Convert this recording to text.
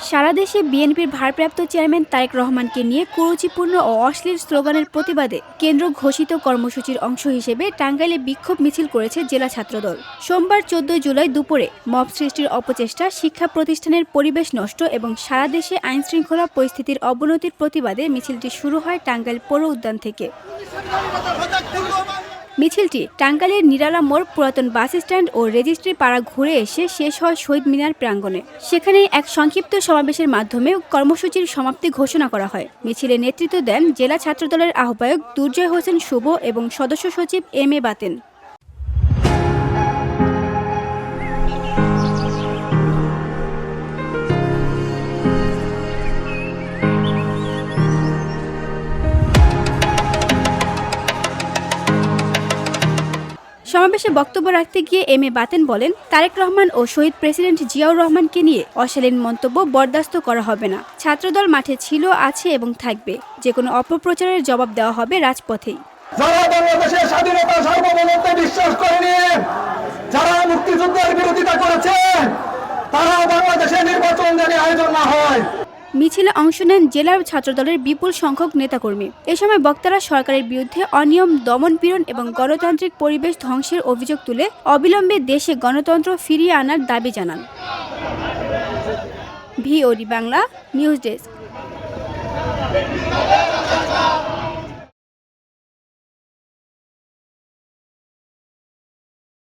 সারা দেশে বিএনপির ভারপ্রাপ্ত চেয়ারম্যান তারেক রহমানকে নিয়ে কুরুচিপূর্ণ ও অশ্লীল স্লোগানের প্রতিবাদে কেন্দ্র ঘোষিত কর্মসূচির অংশ হিসেবে টাঙ্গাইলে বিক্ষোভ মিছিল করেছে জেলা ছাত্রদল। সোমবার ১৪ জুলাই দুপুরে মব সৃষ্টির অপচেষ্টা, শিক্ষা প্রতিষ্ঠানের পরিবেশ নষ্ট এবং সারা দেশে আইনশৃঙ্খলা পরিস্থিতির অবনতির প্রতিবাদে মিছিলটি শুরু হয় টাঙ্গাইল পৌর উদ্যান থেকে। মিছিলটি টাঙ্গাইলের নিরালা মোড়, পুরাতন বাস স্ট্যান্ড ও রেজিস্ট্রি পাড়া ঘুরে এসে শেষ হয় শহীদ মিনার প্রাঙ্গণে। সেখানে এক সংক্ষিপ্ত সমাবেশের মাধ্যমে কর্মসূচির সমাপ্তি ঘোষণা করা হয়। মিছিলে নেতৃত্ব দেন জেলা ছাত্রদলের আহ্বায়ক দুর্জয় হোসেন শুভ এবং সদস্য সচিব এম.এ. বাতেন। সমাবেশে বক্তব্য রাখতে গিয়ে এম.এ. বাতেন বলেন, তারেক রহমান ও শহীদ প্রেসিডেন্ট জিয়াউর রহমানকে নিয়ে অশালীন মন্তব্য বরদাস্ত করা হবে না। ছাত্রদল মাঠে ছিল, আছে এবং থাকবে। যে কোনো অপপ্রচারের জবাব দেওয়া হবে রাজপথেই। যারা বাংলাদেশের স্বাধীনতা সার্বভৌমত্বে বিশ্বাস করেনি, যারা মুক্তিযুদ্ধের বিরোধিতা করেছে, তারা বাংলাদেশের নির্বাচন যেন আয়োজন না হয়। মিছিলে অংশ নেন জেলার ছাত্রদলের বিপুল সংখ্যক নেতাকর্মী। এ সময় বক্তারা সরকারের বিরুদ্ধে অনিয়ম, দমন-পীড়ন এবং গণতান্ত্রিক পরিবেশ ধ্বংসের অভিযোগ তুলে অবিলম্বে দেশে গণতন্ত্র ফিরিয়ে আনার দাবি জানান। VOD Bangla news desk.